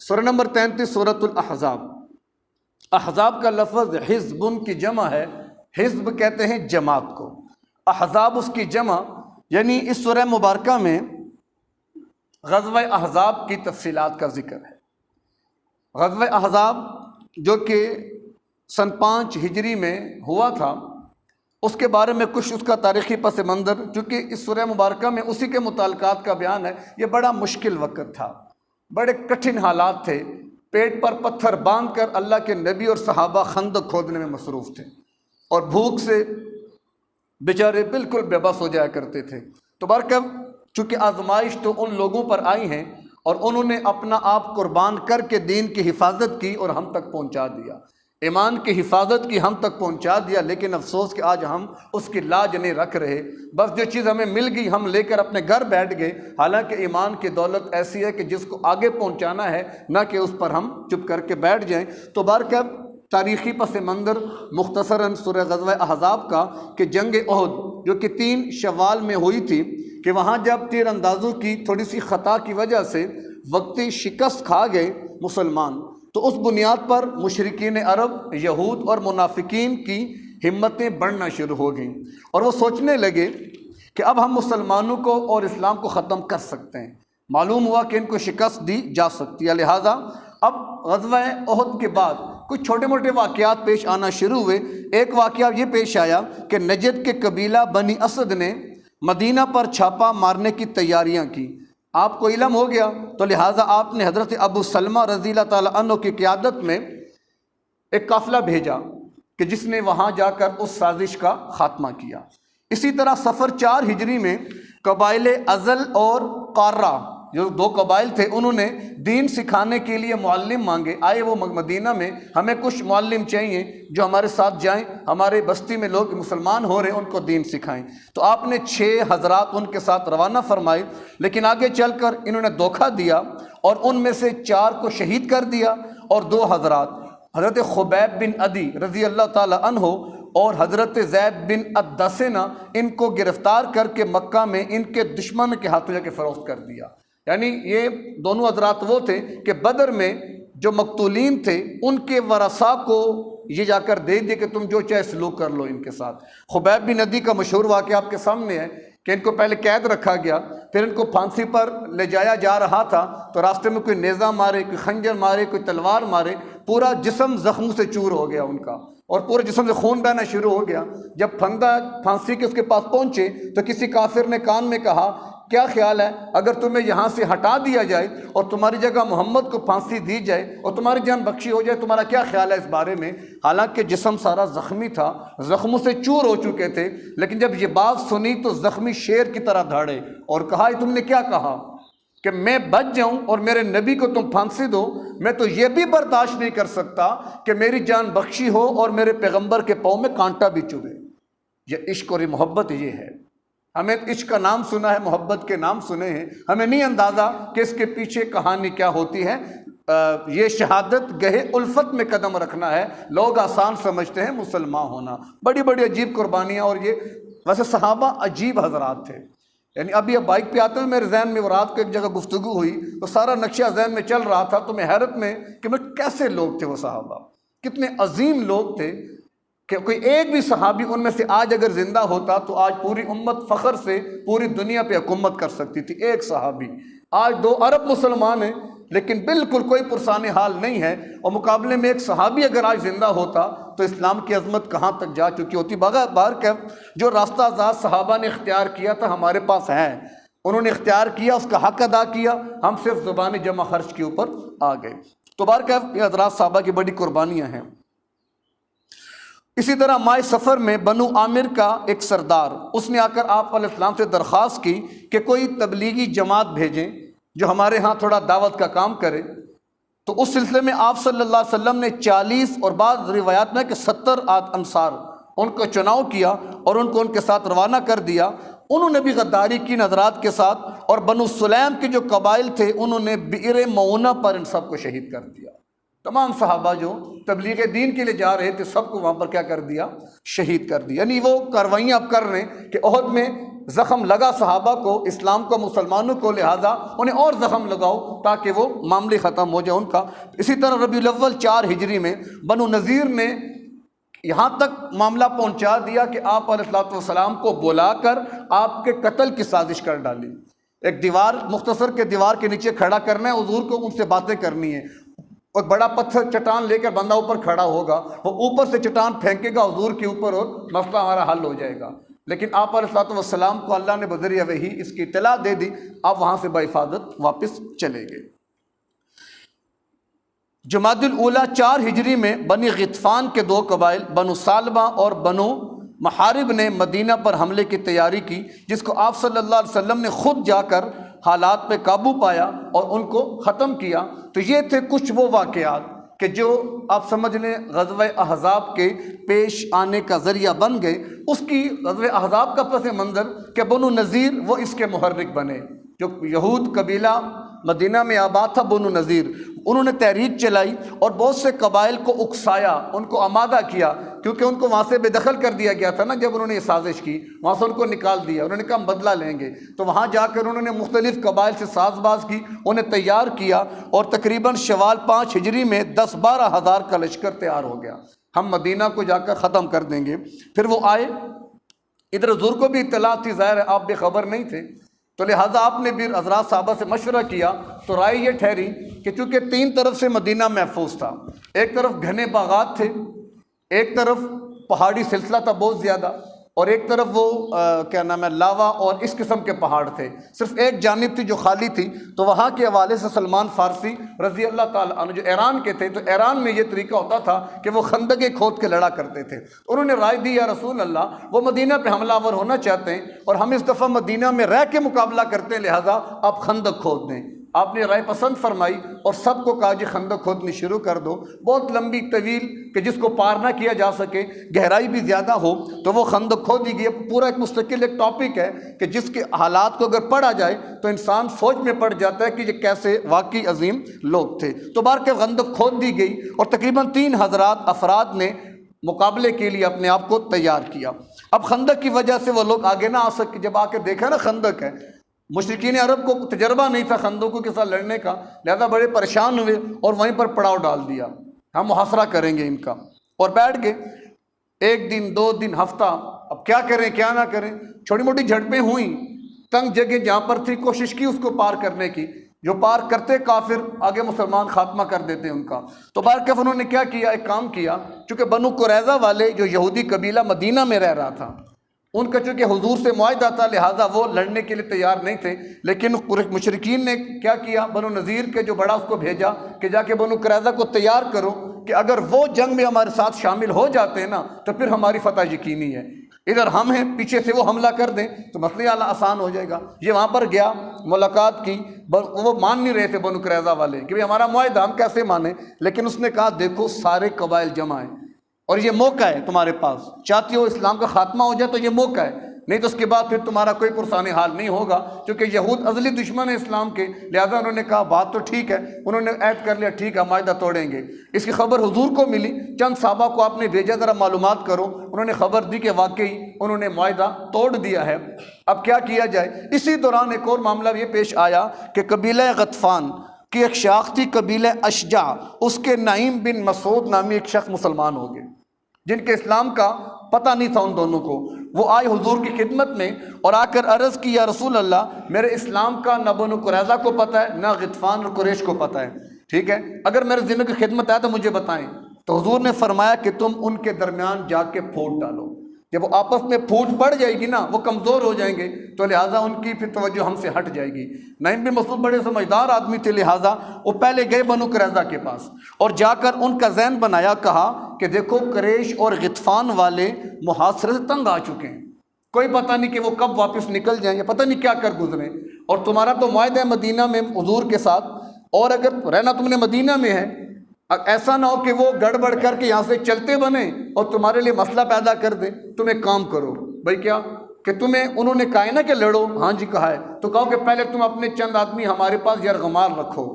سورہ نمبر 33 سورۃ الاحزاب۔ احزاب کا لفظ حزبن کی جمع ہے، حزب کہتے ہیں جماعت کو، احزاب اس کی جمع، یعنی اس سورہ مبارکہ میں غزوہ احزاب کی تفصیلات کا ذکر ہے۔ غزوہ احزاب جو کہ سن 5 ہجری میں ہوا تھا، اس کے بارے میں کچھ اس کا تاریخی پس منظر، چونکہ اس سورہ مبارکہ میں اسی کے متعلقات کا بیان ہے۔ یہ بڑا مشکل وقت تھا، بڑے کٹھن حالات تھے، پیٹ پر پتھر باندھ کر اللہ کے نبی اور صحابہ خندق کھودنے میں مصروف تھے، اور بھوک سے بیچارے بالکل بے بس ہو جایا کرتے تھے۔ تو برکب چونکہ آزمائش تو ان لوگوں پر آئی ہیں اور انہوں نے اپنا آپ قربان کر کے دین کی حفاظت کی اور ہم تک پہنچا دیا، ایمان کی حفاظت کی، ہم تک پہنچا دیا، لیکن افسوس کہ آج ہم اس کی لاج نہیں رکھ رہے۔ بس جو چیز ہمیں مل گئی ہم لے کر اپنے گھر بیٹھ گئے، حالانکہ ایمان کی دولت ایسی ہے کہ جس کو آگے پہنچانا ہے، نہ کہ اس پر ہم چپ کر کے بیٹھ جائیں۔ تو بہرکیف تاریخی پس منظر مختصراً سورہ غزوہ احزاب کا کہ جنگ احد جو کہ 3 شوال میں ہوئی تھی، کہ وہاں جب تیر اندازوں کی تھوڑی سی خطا کی وجہ سے وقتی شکست کھا گئے مسلمان، تو اس بنیاد پر مشرکین عرب، یہود اور منافقین کی ہمتیں بڑھنا شروع ہو گئیں، اور وہ سوچنے لگے کہ اب ہم مسلمانوں کو اور اسلام کو ختم کر سکتے ہیں۔ معلوم ہوا کہ ان کو شکست دی جا سکتی ہے، لہٰذا اب غزوہ احد کے بعد کچھ چھوٹے موٹے واقعات پیش آنا شروع ہوئے۔ ایک واقعہ یہ پیش آیا کہ نجد کے قبیلہ بنی اسد نے مدینہ پر چھاپا مارنے کی تیاریاں کی۔ آپ کو علم ہو گیا، تو لہٰذا آپ نے حضرت ابو سلمہ رضی اللہ تعالیٰ عنہ کی قیادت میں ایک قافلہ بھیجا کہ جس نے وہاں جا کر اس سازش کا خاتمہ کیا۔ اسی طرح صفر 4 ہجری میں قبائل ازل اور قارہ جو 2 قبائل تھے، انہوں نے دین سکھانے کے لیے معلم مانگے۔ آئے وہ مدینہ میں، ہمیں کچھ معلم چاہیے جو ہمارے ساتھ جائیں، ہمارے بستی میں لوگ مسلمان ہو رہے ہیں، ان کو دین سکھائیں۔ تو آپ نے 6 حضرات ان کے ساتھ روانہ فرمائے، لیکن آگے چل کر انہوں نے دھوکہ دیا اور ان میں سے 4 کو شہید کر دیا، اور 2 حضرات حضرت خبیب بن عدی رضی اللہ تعالی عنہ اور حضرت زید بن الدسنہ ان کو گرفتار کر کے مکہ میں ان کے دشمن کے ہاتھوں جا کے فروخت کر دیا۔ یعنی یہ دونوں حضرات وہ تھے کہ بدر میں جو مقتولین تھے ان کے ورثاء کو یہ جا کر دے دیا کہ تم جو چاہے سلوک کر لو ان کے ساتھ۔ خبیب بن عدی کا مشہور واقعہ آپ کے سامنے ہے کہ ان کو پہلے قید رکھا گیا، پھر ان کو پھانسی پر لے جایا جا رہا تھا، تو راستے میں کوئی نیزہ مارے، کوئی خنجر مارے، کوئی تلوار مارے، پورا جسم زخموں سے چور ہو گیا ان کا، اور پورے جسم سے خون بہنا شروع ہو گیا۔ جب پھانسی کے اس کے پاس پہنچے تو کسی کافر نے کان میں کہا، کیا خیال ہے اگر تمہیں یہاں سے ہٹا دیا جائے اور تمہاری جگہ محمد کو پھانسی دی جائے اور تمہاری جان بخشی ہو جائے، تمہارا کیا خیال ہے اس بارے میں؟ حالانکہ جسم سارا زخمی تھا، زخموں سے چور ہو چکے تھے، لیکن جب یہ بات سنی تو زخمی شیر کی طرح دھاڑے اور کہا، تم نے کیا کہا کہ میں بچ جاؤں اور میرے نبی کو تم پھانسی دو؟ میں تو یہ بھی برداشت نہیں کر سکتا کہ میری جان بخشی ہو اور میرے پیغمبر کے پاؤں میں کانٹا بھی چبھے۔ یہ عشق اور یہ محبت یہ ہے۔ ہمیں عشق کا نام سنا ہے، محبت کے نام سنے ہیں، ہمیں نہیں اندازہ کہ اس کے پیچھے کہانی کیا ہوتی ہے۔ یہ شہادت گہے الفت میں قدم رکھنا ہے۔ لوگ آسان سمجھتے ہیں مسلمان ہونا، بڑی بڑی عجیب قربانیاں، اور یہ ویسے صحابہ عجیب حضرات تھے۔ یعنی ابھی اب بائک پہ آتے ہوئے میرے ذہن میں وہ رات کو ایک جگہ گفتگو ہوئی تو سارا نقشہ ذہن میں چل رہا تھا، تو میں حیرت میں کہ کیسے لوگ تھے وہ صحابہ، کتنے عظیم لوگ تھے کہ کوئی ایک بھی صحابی ان میں سے آج اگر زندہ ہوتا تو آج پوری امت فخر سے پوری دنیا پہ حکومت کر سکتی تھی۔ ایک صحابی، آج 2 ارب مسلمان ہیں لیکن بالکل کوئی پرسان حال نہیں ہے، اور مقابلے میں ایک صحابی اگر آج زندہ ہوتا تو اسلام کی عظمت کہاں تک جا چکی ہوتی۔ باہر کہ جو راستہ آزاد صحابہ نے اختیار کیا تھا ہمارے پاس ہے، انہوں نے اختیار کیا، اس کا حق ادا کیا، ہم صرف زبان جمع خرچ کے اوپر آ گئے۔ تو باہر کہ یہ حضرات صحابہ کی بڑی قربانیاں ہیں۔ اسی طرح ماہ سفر میں بنو عامر کا ایک سردار، اس نے آ کر آپ علیہ السلام سے درخواست کی کہ کوئی تبلیغی جماعت بھیجیں جو ہمارے ہاں تھوڑا دعوت کا کام کرے۔ تو اس سلسلے میں آپ صلی اللہ علیہ وسلم نے 40 اور بعض روایات میں کہ 70 انصار ان کو چناؤ کیا اور ان کو ان کے ساتھ روانہ کر دیا۔ انہوں نے بھی غداری کی نظرات کے ساتھ، اور بنو سلیم کے جو قبائل تھے انہوں نے بئر معونہ پر ان سب کو شہید کر دیا۔ تمام صحابہ جو تبلیغ دین کے لیے جا رہے تھے سب کو وہاں پر کیا کر دیا؟ شہید کر دیا۔ یعنی وہ کاروائیاں اب کر رہے ہیں کہ احد میں زخم لگا صحابہ کو، اسلام کو، مسلمانوں کو، لہٰذا انہیں اور زخم لگاؤ تاکہ وہ معاملے ختم ہو جائے ان کا۔ اسی طرح ربیع الاول 4 ہجری میں بنو نذیر نے یہاں تک معاملہ پہنچا دیا کہ آپ علیہ الصلوۃ والسلام کو بلا کر آپ کے قتل کی سازش کر ڈالی۔ ایک دیوار مختصر کے دیوار کے نیچے کھڑا کرنا ہے حضور کو، ان سے باتیں کرنی ہے۔ اور بڑا پتھر چٹان لے کر بندہ اوپر کھڑا ہوگا، وہ اوپر سے چٹان پھینکے گا حضور کے اوپر اور مسئلہ ہمارا حل ہو جائے گا۔ لیکن آپ علیہ الصلوۃ والسلام کو اللہ نے بذریعہ وحی اس کی اطلاع دے دی، آپ وہاں سے بحفاظت واپس چلے گئے۔ جمادی الاولیٰ 4 ہجری میں بنی غطفان کے 2 قبائل بنو سالبہ اور بنو محارب نے مدینہ پر حملے کی تیاری کی، جس کو آپ صلی اللہ علیہ وسلم نے خود جا کر حالات پہ قابو پایا اور ان کو ختم کیا۔ تو یہ تھے کچھ وہ واقعات کہ جو آپ سمجھ لیں غزوہ احزاب کے پیش آنے کا ذریعہ بن گئے۔ اس کی غزوہ احزاب کا پس منظر کہ بنو نذیر وہ اس کے محرک بنے، جو یہود قبیلہ مدینہ میں آباد تھا بنو نذیر، انہوں نے تحریک چلائی اور بہت سے قبائل کو اکسایا، ان کو آمادہ کیا، کیونکہ ان کو وہاں سے بے دخل کر دیا گیا تھا نا جب انہوں نے یہ سازش کی، وہاں سے ان کو نکال دیا، انہوں نے کہا ہم بدلہ لیں گے۔ تو وہاں جا کر انہوں نے مختلف قبائل سے ساز باز کی، انہیں تیار کیا، اور تقریباً شوال 5 ہجری میں 10-12 ہزار کا لشکر تیار ہو گیا، ہم مدینہ کو جا کر ختم کر دیں گے۔ پھر وہ آئے، ادھر حضور کو بھی اطلاع تھی، ظاہر ہے آپ بے خبر نہیں تھے، تو لہٰذا آپ نے بھی حضرات صحابہ سے مشورہ کیا، تو رائے یہ ٹھہری کہ چونکہ 3 طرف سے مدینہ محفوظ تھا، ایک طرف گھنے باغات تھے، ایک طرف پہاڑی سلسلہ تھا بہت زیادہ، اور ایک طرف وہ کیا نام ہے لاوا اور اس قسم کے پہاڑ تھے، صرف ایک جانب تھی جو خالی تھی۔ تو وہاں کے حوالے سے سلمان فارسی رضی اللہ تعالیٰ عنہ جو ایران کے تھے، تو ایران میں یہ طریقہ ہوتا تھا کہ وہ خندقیں کھود کے لڑا کرتے تھے۔ انہوں نے رائے دی یا رسول اللہ وہ مدینہ پہ حملہ آور ہونا چاہتے ہیں اور ہم اس دفعہ مدینہ میں رہ کے مقابلہ کرتے ہیں، لہٰذا آپ خندق کھود دیں۔ آپ نے رائے پسند فرمائی اور سب کو کہا جی خندق کھودنی شروع کر دو، بہت لمبی طویل کہ جس کو پار نہ کیا جا سکے، گہرائی بھی زیادہ ہو، تو وہ خندق کھودی گئی۔ پورا ایک مستقل ایک ٹاپک ہے کہ جس کے حالات کو اگر پڑھا جائے تو انسان سوچ میں پڑ جاتا ہے کہ یہ کیسے واقعی عظیم لوگ تھے۔ تو بار کے خندق کھود دی گئی اور تقریباً 3000 افراد نے مقابلے کے لیے اپنے آپ کو تیار کیا۔ اب خندق کی وجہ سے وہ لوگ آگے نہ آ سکے، جب آ کے دیکھا نا خندق ہے، مشرکین عرب کو تجربہ نہیں تھا خندقوں کے ساتھ لڑنے کا، لہذا بڑے پریشان ہوئے اور وہیں پر پڑاؤ ڈال دیا، ہم محاصرہ کریں گے ان کا، اور بیٹھ کے 1 دن 2 دن ہفتہ، اب کیا کریں کیا نہ کریں، چھوٹی موٹی جھڑپیں ہوئیں، تنگ جگہ جہاں پر تھی کوشش کی اس کو پار کرنے کی، جو پار کرتے کافر آگے مسلمان خاتمہ کر دیتے ان کا۔ تو بارکف انہوں نے کیا کیا، ایک کام کیا، چونکہ بنو قریظہ والے جو یہودی قبیلہ مدینہ میں رہ رہا تھا، ان کا چونکہ حضور سے معاہدہ تھا، لہٰذا وہ لڑنے کے لیے تیار نہیں تھے، لیکن مشرکین نے کیا کیا، بنو نذیر کے جو بڑا اس کو بھیجا کہ جا کے بنو قریظہ کو تیار کرو کہ اگر وہ جنگ میں ہمارے ساتھ شامل ہو جاتے ہیں نا تو پھر ہماری فتح یقینی ہے، ادھر ہم ہیں پیچھے سے وہ حملہ کر دیں تو مسئلہ آسان ہو جائے گا۔ یہ وہاں پر گیا، ملاقات کی، وہ مان نہیں رہے تھے بنو قریظہ والے کہ ہمارا معاہدہ ہم کیسے مانیں، لیکن اس نے کہا دیکھو سارے قبائل جمع ہیں اور یہ موقع ہے تمہارے پاس، چاہتی ہو اسلام کا خاتمہ ہو جائے تو یہ موقع ہے، نہیں تو اس کے بعد پھر تمہارا کوئی پرسان حال نہیں ہوگا، کیونکہ یہود ازلی دشمن ہے اسلام کے، لہذا انہوں نے کہا بات تو ٹھیک ہے، انہوں نے عہد کر لیا ٹھیک ہے معاہدہ توڑیں گے۔ اس کی خبر حضور کو ملی، چند صحابہ کو آپ نے بھیجا ذرا معلومات کرو، انہوں نے خبر دی کہ واقعی انہوں نے معاہدہ توڑ دیا ہے، اب کیا کیا جائے۔ اسی دوران ایک اور معاملہ یہ پیش آیا کہ قبیلہ غطفان کی ایک شاخ تھی قبیلہ اشجع، اس کے نعیم بن مسعود نامی ایک شخص مسلمان ہو گئے جن کے اسلام کا پتہ نہیں تھا ان دونوں کو۔ وہ آئے حضور کی خدمت میں اور آ کر عرض کی یا رسول اللہ میرے اسلام کا نہ بنو قریظہ کو پتہ ہے نہ غطفان اور قریش کو پتہ ہے، ٹھیک ہے، اگر میرے ذمہ کی خدمت ہے تو مجھے بتائیں۔ تو حضور نے فرمایا کہ تم ان کے درمیان جا کے پھوٹ ڈالو، جب وہ آپس میں پھوٹ پڑ جائے گی نا وہ کمزور ہو جائیں گے تو لہٰذا ان کی پھر توجہ ہم سے ہٹ جائے گی۔ نعیم بن مسعود بڑے سمجھدار آدمی تھے، لہٰذا وہ پہلے گئے بنو قریظہ کے پاس اور جا کر ان کا ذہن بنایا، کہا کہ دیکھو قریش اور غطفان والے محاصرے سے تنگ آ چکے ہیں، کوئی پتہ نہیں کہ وہ کب واپس نکل جائیں یا پتہ نہیں کیا کر گزریں، اور تمہارا تو معاہدہ ہے مدینہ میں حضور کے ساتھ، اور اگر رہنا تم نے مدینہ میں ہے، ایسا نہ ہو کہ وہ گڑبڑ کر کے یہاں سے چلتے بنے اور تمہارے لیے مسئلہ پیدا کر دیں۔ تم ایک کام کرو بھائی، کیا کہ تمہیں انہوں نے کہا ہے نا کہ لڑو، ہاں جی کہا ہے، تو کہو کہ پہلے تم اپنے چند آدمی ہمارے پاس یرغمال رکھو،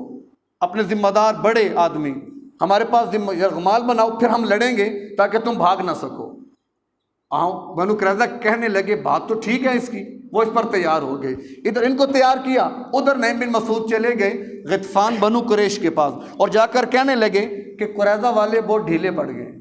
اپنے ذمہ دار بڑے آدمی ہمارے پاس یرغمال بناؤ، پھر ہم لڑیں گے تاکہ تم بھاگ نہ سکو۔ بنو قریظہ کہنے لگے بات تو ٹھیک ہے اس کی، وہ اس پر تیار ہو گئے، ادھر ان کو تیار کیا، ادھر نعیم بن مسعود چلے گئے غطفان بنو قریش کے پاس اور جا کر کہنے لگے کہ قریظہ والے بہت ڈھیلے پڑ گئے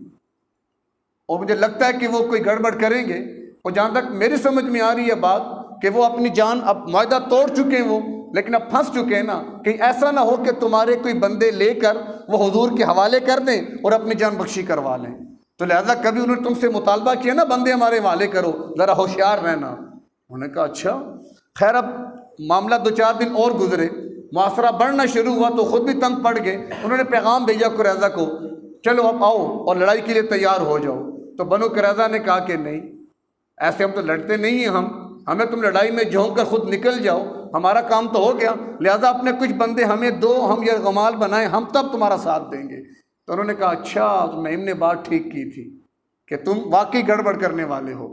اور مجھے لگتا ہے کہ وہ کوئی گڑبڑ کریں گے، اور جہاں تک میری سمجھ میں آ رہی ہے بات کہ وہ اپنی جان اب معاہدہ توڑ چکے ہیں وہ، لیکن اب پھنس چکے ہیں نا، کہیں ایسا نہ ہو کہ تمہارے کوئی بندے لے کر وہ حضور کے حوالے کر دیں اور اپنی جان بخشی کروا لیں، تو لہذا کبھی انہوں نے تم سے مطالبہ کیا نا بندے ہمارے حوالے کرو، ذرا ہوشیار رہنا۔ انہوں نے کہا اچھا خیر۔ اب معاملہ 2-4 دن اور گزرے، معاشرہ بڑھنا شروع ہوا تو خود بھی تنگ پڑ گئے، انہوں نے پیغام بھیجا قریظہ کو، چلو اب آؤ اور لڑائی کے لیے تیار ہو جاؤ، تو بنو قریظہ نے کہا کہ نہیں، ایسے ہم تو لڑتے نہیں ہیں، ہمیں تم لڑائی میں جھونک کر خود نکل جاؤ، ہمارا کام تو ہو گیا، لہٰذا اپنے کچھ بندے ہمیں دو، ہم یہ غمال بنائیں، ہم تب تمہارا ساتھ دیں گے۔ تو انہوں نے کہا اچھا، تو نعیم نے بات ٹھیک کی تھی کہ تم واقعی گڑبڑ کرنے والے ہو۔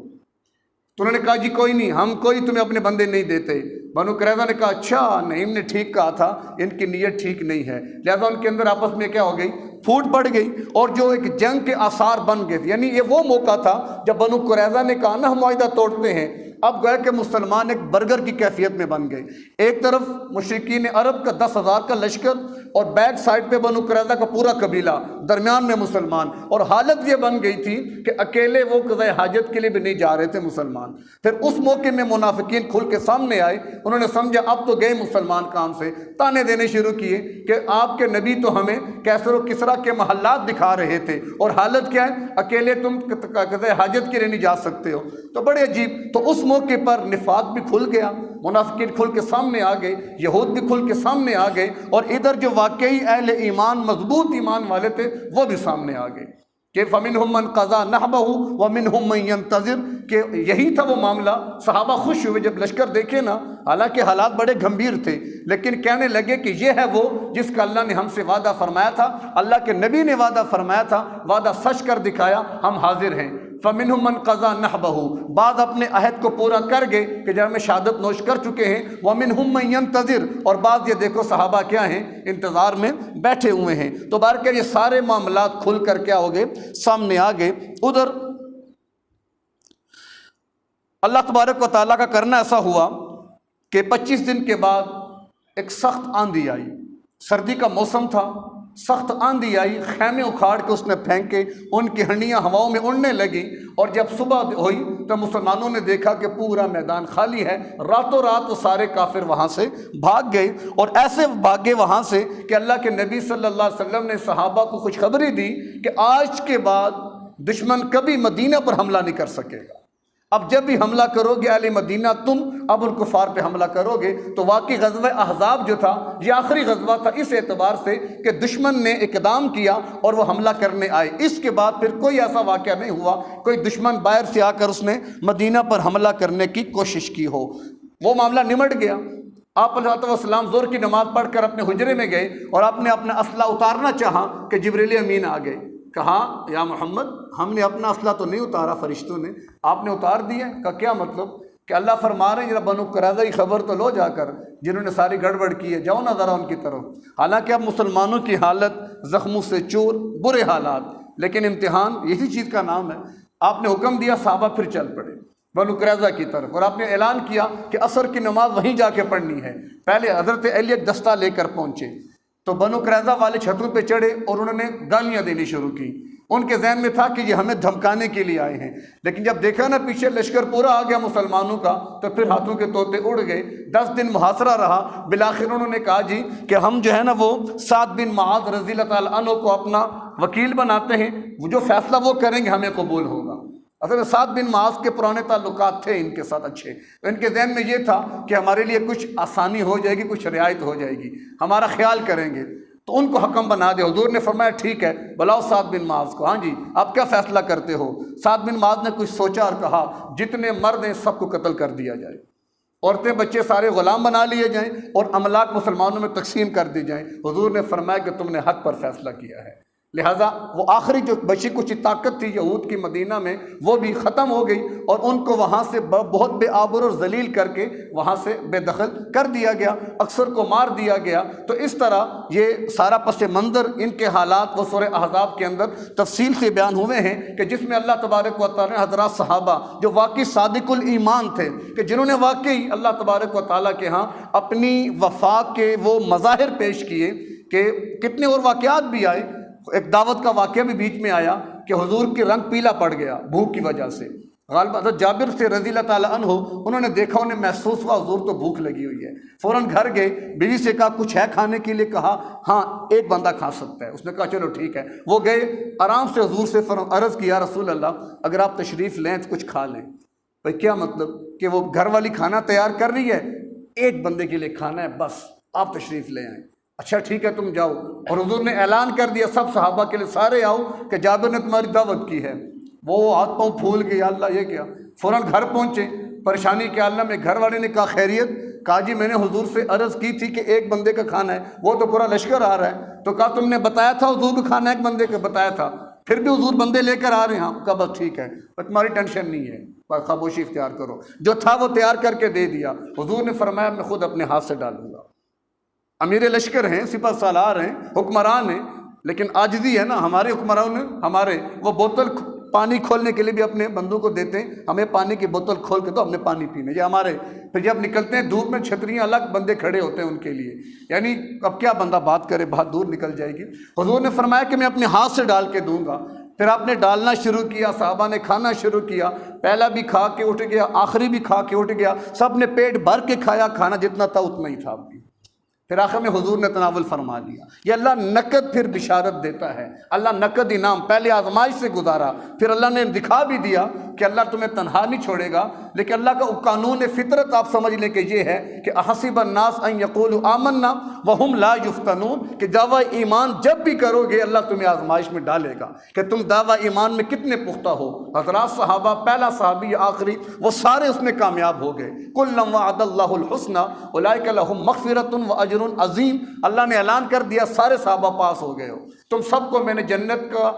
تو انہوں نے کہا جی کوئی نہیں، ہم کوئی تمہیں اپنے بندے نہیں دیتے۔ بنو قریظہ نے کہا اچھا، نعیم نے ٹھیک کہا تھا، ان کی نیت ٹھیک نہیں ہے، لہذا ان کے اندر آپس میں کیا ہو گئی، پھوٹ پڑ گئی، اور جو ایک جنگ کے آثار بن گئے، یعنی یہ وہ موقع تھا جب بنو قریظہ نے کہا نا ہم معاہدہ توڑتے ہیں، اب گویا کہ مسلمان ایک برگر کی کیفیت میں بن گئے، ایک طرف مشرکین عرب کا 10,000 کا لشکر اور بیک سائڈ پہ بنو قریظہ کا پورا قبیلہ، درمیان میں مسلمان، اور حالت یہ بن گئی تھی کہ اکیلے وہ قضاء حاجت کے لیے بھی نہیں جا رہے تھے مسلمان۔ پھر اس موقع میں منافقین کھل کے سامنے آئے، انہوں نے سمجھا اب تو گئے مسلمان کام سے، تانے دینے شروع کیے کہ آپ کے نبی تو ہمیں کیسر و کسرا کے محلات دکھا رہے تھے، اور حالت کیا ہے، اکیلے تم قضاء حاجت کے لیے نہیں جا سکتے ہو۔ تو بڑے عجیب، تو اس موقع پر نفاق بھی کھل گیا، منافقین کھل کے سامنے آ گئے، یہود بھی کھل کے سامنے آ گئے، اور ادھر جو واقعی اہل ایمان مضبوط ایمان والے تھے وہ بھی سامنے آ گئے کہ فَمِنْهُمْ مَنْ قَضَى نَحْبَهُ وَمِنْهُمْ مَنْ يَنْتَظِرُ، کہ یہی تھا وہ معاملہ۔ صحابہ خوش ہوئے جب لشکر دیکھے نا، حالانکہ حالات بڑے گھمبیر تھے، لیکن کہنے لگے کہ یہ ہے وہ جس کا اللہ نے ہم سے وعدہ فرمایا تھا، اللہ کے نبی نے وعدہ فرمایا تھا، وعدہ سچ کر دکھایا، ہم حاضر ہیں۔ فَمِنْهُمْ مَنْ قَضَى نَحْبَهُ، بعض اپنے عہد کو پورا کر گئے کہ جب میں شہادت نوش کر چکے ہیں، وَمِنْهُمْ مَنْ يَنْتَظِرُ، اور بعض یہ دیکھو صحابہ کیا ہیں، انتظار میں بیٹھے ہوئے ہیں۔ تو بہرکیف یہ سارے معاملات کھل کر کیا ہو گئے، سامنے آ گئے۔ ادھر اللہ تبارک و تعالیٰ کا کرنا ایسا ہوا کہ 25 دن کے بعد ایک سخت آندھی آئی، سردی کا موسم تھا، سخت آندھی آئی، خیمے اکھاڑ کے اس نے پھینکے، ان کی ہنڈیاں ہواؤں میں اڑنے لگیں، اور جب صبح ہوئی تو مسلمانوں نے دیکھا کہ پورا میدان خالی ہے، راتوں رات وہ سارے کافر وہاں سے بھاگ گئے، اور ایسے بھاگے وہاں سے کہ اللہ کے نبی صلی اللہ علیہ وسلم نے صحابہ کو خوشخبری دی کہ آج کے بعد دشمن کبھی مدینہ پر حملہ نہیں کر سکے گا، اب جب بھی حملہ کرو گے اہل مدینہ تم اب ان کفار پہ حملہ کرو گے۔ تو واقعی غزوہ احزاب جو تھا یہ آخری غزوہ تھا اس اعتبار سے کہ دشمن نے اقدام کیا اور وہ حملہ کرنے آئے، اس کے بعد پھر کوئی ایسا واقعہ نہیں ہوا کوئی دشمن باہر سے آ کر اس نے مدینہ پر حملہ کرنے کی کوشش کی ہو۔ وہ معاملہ نمٹ گیا۔ آپ علیہ السلام ظہر کی نماز پڑھ کر اپنے حجرے میں گئے اور آپ نے اپنا اسلحہ اتارنا چاہا کہ جبریل امین آ گئے، کہا یا محمد ہم نے اپنا اسلحہ تو نہیں اتارا، فرشتوں نے، آپ نے اتار دیا۔ کا کیا مطلب؟ کہ اللہ فرما رہے ہیں ذرا بنو قریظہ کی خبر تو لو جا کر، جنہوں نے ساری گڑبڑ کی ہے، جاؤ نا ذرا ان کی طرف۔ حالانکہ اب مسلمانوں کی حالت زخموں سے چور، برے حالات، لیکن امتحان یہی چیز کا نام ہے۔ آپ نے حکم دیا، صحابہ پھر چل پڑے بنو قریظہ کی طرف، اور آپ نے اعلان کیا کہ عصر کی نماز وہیں جا کے پڑھنی ہے۔ پہلے حضرت علی ایک دستہ لے کر پہنچے تو بنو قریظہ والے چھتوں پہ چڑھے اور انہوں نے گالیاں دینی شروع کی۔ ان کے ذہن میں تھا کہ یہ ہمیں دھمکانے کے لیے آئے ہیں، لیکن جب دیکھا نا پیچھے لشکر پورا آ گیا مسلمانوں کا تو پھر ہاتھوں کے طوطے اڑ گئے۔ 10 دن محاصرہ رہا، بالآخر انہوں نے کہا جی کہ ہم جو ہے نا وہ سعد بن معاذ رضی اللہ تعالیٰ عنہ کو اپنا وکیل بناتے ہیں، وہ جو فیصلہ وہ کریں گے ہمیں قبول ہوگا۔ اصل میں سعد بن معاذ کے پرانے تعلقات تھے ان کے ساتھ اچھے، تو ان کے ذہن میں یہ تھا کہ ہمارے لیے کچھ آسانی ہو جائے گی، کچھ رعایت ہو جائے گی، ہمارا خیال کریں گے، تو ان کو حکم بنا دے۔ حضور نے فرمایا ٹھیک ہے، بلاؤ سعد بن معاذ کو۔ ہاں جی آپ کیا فیصلہ کرتے ہو؟ سعد بن معاذ نے کچھ سوچا اور کہا جتنے مرد ہیں سب کو قتل کر دیا جائے، عورتیں بچے سارے غلام بنا لیے جائیں اور املاک مسلمانوں میں تقسیم کر دی جائیں۔ حضور نے فرمایا کہ تم نے حق پر فیصلہ کیا ہے، لہٰذا وہ آخری جو بچی کچھ طاقت تھی یہود کی مدینہ میں وہ بھی ختم ہو گئی، اور ان کو وہاں سے بہت بے آبرو اور ذلیل کر کے وہاں سے بے دخل کر دیا گیا، اکثر کو مار دیا گیا۔ تو اس طرح یہ سارا پس منظر ان کے حالات وہ سورہ احزاب کے اندر تفصیل سے بیان ہوئے ہیں، کہ جس میں اللہ تبارک و تعالیٰ نے حضرات صحابہ جو واقعی صادق الایمان تھے، کہ جنہوں نے واقعی اللہ تبارک و تعالیٰ کے ہاں اپنی وفا کے وہ مظاہر پیش کیے، کہ کتنے اور واقعات بھی آئے۔ ایک دعوت کا واقعہ بھی بیچ میں آیا کہ حضور کی رنگ پیلا پڑ گیا بھوک کی وجہ سے، غالب حضرت جابر سے رضی اللہ تعالیٰ عنہ، انہوں نے دیکھا، انہیں محسوس ہوا حضور تو بھوک لگی ہوئی ہے، فوراً گھر گئے، بیوی سے کہا کچھ ہے کھانے کے لیے؟ کہا ہاں ایک بندہ کھا سکتا ہے۔ اس نے کہا چلو ٹھیک ہے۔ وہ گئے، آرام سے حضور سے عرض کیا رسول اللہ اگر آپ تشریف لیں تو کچھ کھا لیں۔ بھائی کیا مطلب؟ کہ وہ گھر والی کھانا تیار کر رہی ہے، ایک بندے کے لیے کھانا ہے، بس آپ تشریف لے آئیں۔ اچھا ٹھیک ہے تم جاؤ۔ اور حضور نے اعلان کر دیا سب صحابہ کے لیے سارے آؤ کہ جابر نے تمہاری دعوت کی ہے۔ وہ ہاتھ پاؤں پھول گئے، یا اللہ یہ کیا؟ فوراً گھر پہنچے، پریشانی کے عالم میں گھر والے نے کہا خیریت؟ کہا جی میں نے حضور سے عرض کی تھی کہ ایک بندے کا کھانا ہے، وہ تو پورا لشکر آ رہا ہے۔ تو کہا تم نے بتایا تھا حضور کو کھانا ایک بندے کا؟ بتایا تھا، پھر بھی حضور بندے لے کر آ رہے ہیں۔ کہا بس ٹھیک ہے، تمہاری ٹینشن نہیں ہے، بس خاموشی اختیار کرو۔ جو تھا وہ تیار کر کے دے دیا۔ حضور نے فرمایا میں خود اپنے ہاتھ سے ڈالوں گا۔ امیر لشکر ہیں، سپہ سالار ہیں، حکمران ہیں، لیکن عاجزی ہے نا ہمارے حکمران نے، ہمارے وہ بوتل پانی کھولنے کے لیے بھی اپنے بندوں کو دیتے ہیں، ہمیں پانی کی بوتل کھول کے دو، ہم نے پانی پینا۔ یہ ہمارے پھر جب نکلتے ہیں دھوپ میں چھتریاں الگ بندے کھڑے ہوتے ہیں ان کے لیے، یعنی اب کیا بندہ بات کرے، بہت دور نکل جائے گی۔ حضور نے فرمایا کہ میں اپنے ہاتھ سے ڈال کے دوں گا۔ پھر آپ نے ڈالنا شروع کیا، صحابہ نے کھانا شروع کیا، پہلا بھی کھا کے اٹھ گیا، آخری بھی کھا کے اٹھ گیا، سب نے پیٹ بھر کے کھایا، کھانا جتنا تھا اتنا ہی تھا۔ پھر آخر میں حضور نے تناول فرما لیا۔ یہ اللہ نقد پھر بشارت دیتا ہے، اللہ نقد انعام، پہلے آزمائش سے گزارا، پھر اللہ نے دکھا بھی دیا کہ اللہ تمہیں تنہا نہیں چھوڑے گا۔ لیکن اللہ کا قانون فطرت آپ سمجھ لیں کہ یہ ہے کہ احسب الناس ان یقولوا آمنا وہم لا یفتنون، کہ دعویٰ ایمان جب بھی کرو گے اللہ تمہیں آزمائش میں ڈالے گا کہ تم دعویٰ ایمان میں کتنے پختہ ہو۔ حضرات صحابہ، پہلا صحابی آخری، وہ سارے اس میں کامیاب ہو گئے۔ کلا وعد اللہ الحسنی اولئک لہم مغفرۃ واجر عظیم، اللہ نے اعلان کر دیا سارے صحابہ پاس ہو گئے ہو، تم سب کو میں نے جنت کا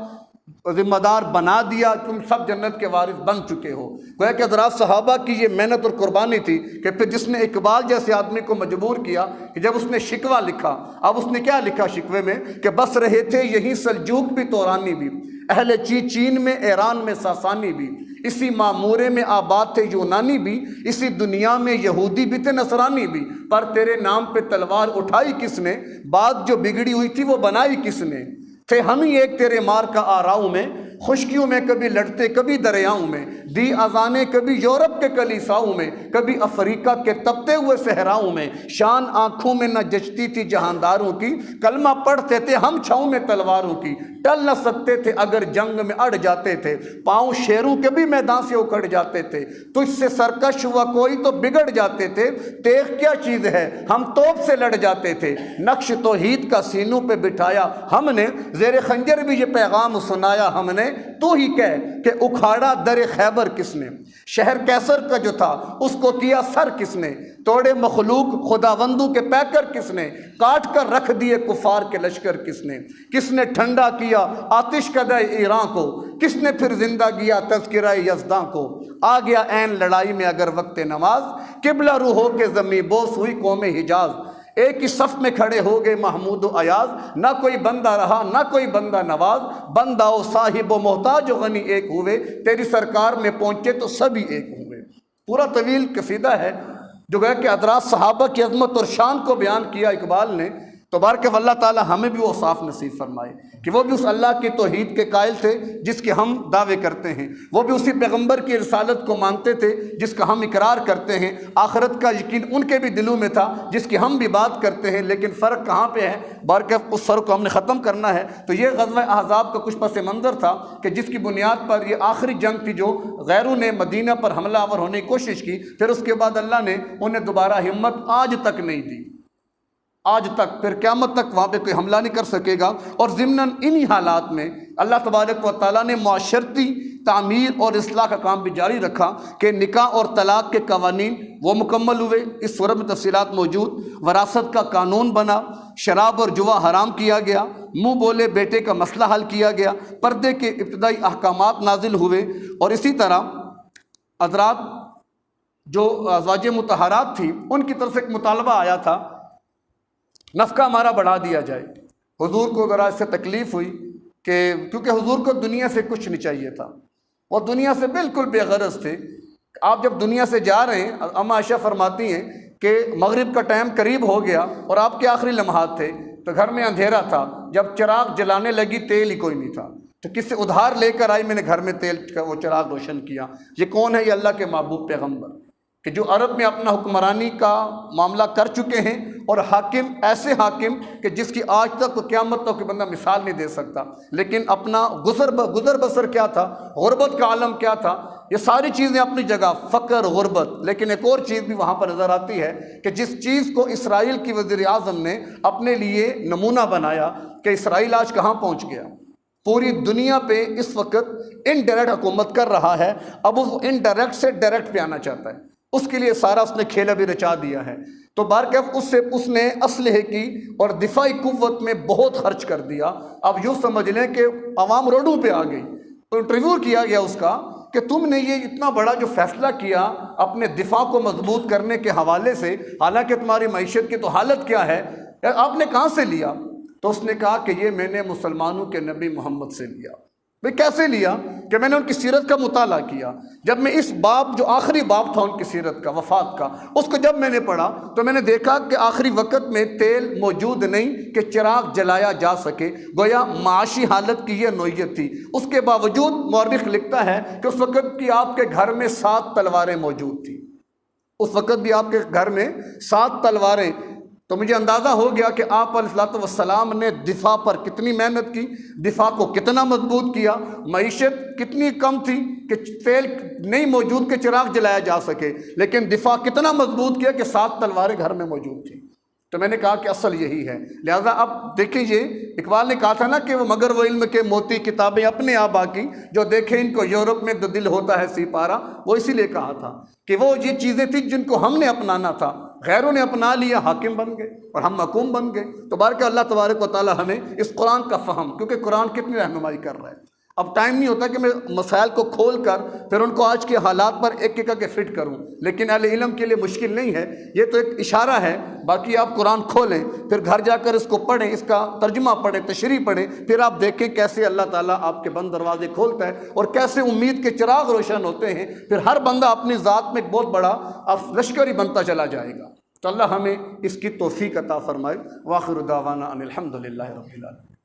ذمہ دار بنا دیا، تم سب جنت کے وارث بن چکے ہو۔ گویا کہ حضرات صحابہ کی یہ محنت اور قربانی تھی کہ پھر جس نے اقبال جیسے آدمی کو مجبور کیا کہ جب اس نے شکوہ لکھا، اب اس نے کیا لکھا شکوے میں کہ بس رہے تھے یہی سلجوق بھی تورانی بھی، اہل چین میں ایران میں ساسانی بھی، اسی معمورے میں آباد تھے یونانی بھی، اسی دنیا میں یہودی بھی تھے نصرانی بھی، پر تیرے نام پہ تلوار اٹھائی کس نے، بات جو بگڑی ہوئی تھی وہ بنائی کس نے، تھے ہم ہی ایک تیرے مار کا آراؤں میں، خشکیوں میں کبھی لڑتے کبھی دریاؤں میں، دی اذانیں کبھی یورپ کے کلیساؤں میں، کبھی افریقہ کے تپتے ہوئے صحراؤں میں، شان آنکھوں میں نہ جچتی تھی جہانداروں کی، کلمہ پڑھتے تھے ہم چھاؤں میں تلواروں کی، ٹل نہ سکتے تھے اگر جنگ میں اڑ جاتے تھے، پاؤں شیروں کے بھی میدان سے اکھڑ جاتے تھے، تجھ سے سرکش ہوا کوئی تو بگڑ جاتے تھے، تیغ کیا چیز ہے ہم توپ سے لڑ جاتے تھے، نقش توحید کا سینوں پہ بٹھایا ہم نے، زیر خنجر بھی یہ پیغام سنایا ہم نے، تو ہی کہہ کہ اکھاڑا در خیبر کس نے، شہر کیسر کا جو تھا اس کو کیا سر کس نے، توڑے مخلوق خداوندوں کے پیکر کس نے، کاٹ کر رکھ دیے کفار کے لشکر کس نے ٹھنڈا کیا آتش کدہ ایران کو، کس نے پھر زندہ کیا تذکرہ یزداں کو، آ گیا عین لڑائی میں اگر وقت نماز، قبلہ رو ہو کے زمیں بوس ہوئی قوم حجاز، ایک ہی صف میں کھڑے ہو گئے محمود و ایاز، نہ کوئی بندہ رہا نہ کوئی بندہ نواز، بندہ و صاحب و محتاج و غنی ایک ہوئے، تیری سرکار میں پہنچے تو سبھی ایک ہوئے۔ پورا طویل قصیدہ ہے جو کہ حضرات صحابہ کی عظمت اور شان کو بیان کیا اقبال نے۔ تبارک و اللہ تعالی ہمیں بھی وہ صاف نصیب فرمائے کہ وہ بھی اس اللہ کی توحید کے قائل تھے جس کے ہم دعوے کرتے ہیں، وہ بھی اسی پیغمبر کی رسالت کو مانتے تھے جس کا ہم اقرار کرتے ہیں، آخرت کا یقین ان کے بھی دلوں میں تھا جس کی ہم بھی بات کرتے ہیں، لیکن فرق کہاں پہ ہے؟ بارکہ اس فرق کو ہم نے ختم کرنا ہے۔ تو یہ غزوہ احزاب کا کچھ پس منظر تھا کہ جس کی بنیاد پر یہ آخری جنگ تھی جو غیروں نے مدینہ پر حملہ آور ہونے کی کوشش کی، پھر اس کے بعد اللہ نے انہیں دوبارہ ہمت آج تک نہیں دی، آج تک، پھر قیامت تک وہاں پہ کوئی حملہ نہیں کر سکے گا۔ اور ضمناً انہی حالات میں اللہ تبارک و تعالیٰ نے معاشرتی تعمیر اور اصلاح کا کام بھی جاری رکھا کہ نکاح اور طلاق کے قوانین وہ مکمل ہوئے، اس صورت میں تفصیلات موجود، وراثت کا قانون بنا، شراب اور جوا حرام کیا گیا، منہ بولے بیٹے کا مسئلہ حل کیا گیا، پردے کے ابتدائی احکامات نازل ہوئے، اور اسی طرح حضرات جو ازواج مطہرات تھیں ان کی طرف سے ایک مطالبہ آیا تھا نفقہ ہمارا بڑھا دیا جائے۔ حضور کو ذرا اس سے تکلیف ہوئی کہ کیونکہ حضور کو دنیا سے کچھ نہیں چاہیے تھا، وہ دنیا سے بالکل بے غرض تھے۔ آپ جب دنیا سے جا رہے ہیں، اما عائشہ فرماتی ہیں کہ مغرب کا ٹائم قریب ہو گیا اور آپ کے آخری لمحات تھے، تو گھر میں اندھیرا تھا، جب چراغ جلانے لگی تیل ہی کوئی نہیں تھا، تو کس سے ادھار لے کر آئی، میں نے گھر میں تیل کا وہ چراغ روشن کیا۔ یہ کون ہے؟ یہ اللہ کے محبوب پیغمبر، کہ جو عرب میں اپنا حکمرانی کا معاملہ کر چکے ہیں، اور حاکم ایسے حاکم کہ جس کی آج تک قیامت تک کوئی بندہ مثال نہیں دے سکتا، لیکن اپنا گزر بسر کیا تھا، غربت کا عالم کیا تھا، یہ ساری چیزیں اپنی جگہ، فقر، غربت۔ لیکن ایک اور چیز بھی وہاں پر نظر آتی ہے کہ جس چیز کو اسرائیل کی وزیر اعظم نے اپنے لیے نمونہ بنایا کہ اسرائیل آج کہاں پہنچ گیا، پوری دنیا پہ اس وقت انڈائریکٹ حکومت کر رہا ہے، اب وہ انڈائریکٹ سے ڈائریکٹ پہ آنا چاہتا ہے، اس کے لیے سارا اس نے کھیلا بھی رچا دیا ہے۔ تو بارکیف اس نے اسلحے کی اور دفاعی قوت میں بہت خرچ کر دیا۔ اب یوں سمجھ لیں کہ عوام روڈوں پہ آ گئی، تو انٹرویو کیا گیا اس کا کہ تم نے یہ اتنا بڑا جو فیصلہ کیا اپنے دفاع کو مضبوط کرنے کے حوالے سے، حالانکہ تمہاری معیشت کی تو حالت کیا ہے، آپ نے کہاں سے لیا؟ تو اس نے کہا کہ یہ میں نے مسلمانوں کے نبی محمد سے لیا۔ بھئی کیسے لیا؟ کہ میں نے ان کی سیرت کا مطالعہ کیا۔ جب میں اس باب جو آخری باب تھا ان کی سیرت کا، وفات کا، اس کو جب میں نے پڑھا تو میں نے دیکھا کہ آخری وقت میں تیل موجود نہیں کہ چراغ جلایا جا سکے، گویا معاشی حالت کی یہ نوعیت تھی۔ اس کے باوجود مورخ لکھتا ہے کہ اس وقت کی آپ کے گھر میں 7 تلواریں موجود تھیں، اس وقت بھی آپ کے گھر میں 7 تلواریں۔ تو مجھے اندازہ ہو گیا کہ آپ علیہ السلام نے دفاع پر کتنی محنت کی، دفاع کو کتنا مضبوط کیا۔ معیشت کتنی کم تھی کہ تیل نہیں موجود کہ چراغ جلایا جا سکے، لیکن دفاع کتنا مضبوط کیا کہ 7 تلواریں گھر میں موجود تھیں۔ تو میں نے کہا کہ اصل یہی ہے۔ لہذا اب دیکھیں، یہ اقبال نے کہا تھا نا کہ وہ مگر وہ علم کے موتی کتابیں اپنے آپ باقی، جو دیکھیں ان کو یورپ میں دل ہوتا ہے سی پارا، وہ اسی لیے کہا تھا کہ وہ یہ چیزیں تھیں جن کو ہم نے اپنانا تھا، غیروں نے اپنا لیا، حاکم بن گئے اور ہم محکوم بن گئے۔ تو بارک اللہ تبارک و تعالی ہمیں اس قرآن کا فہم، کیونکہ قرآن کتنی رہنمائی کر رہا ہے۔ اب ٹائم نہیں ہوتا کہ میں مسائل کو کھول کر پھر ان کو آج کے حالات پر ایک ایک کر کے فٹ کروں، لیکن اہل علم کے لیے مشکل نہیں ہے، یہ تو ایک اشارہ ہے۔ باقی آپ قرآن کھولیں، پھر گھر جا کر اس کو پڑھیں، اس کا ترجمہ پڑھیں، تشریح پڑھیں، پھر آپ دیکھیں کیسے اللہ تعالیٰ آپ کے بند دروازے کھولتا ہے اور کیسے امید کے چراغ روشن ہوتے ہیں۔ پھر ہر بندہ اپنی ذات میں ایک بہت بڑا لشکر ہی بنتا چلا جائے گا۔ تو اللہ ہمیں اس کی توفیق عطا فرمائے۔ وآخر دعوانا ان الحمد للہ رب العالمین۔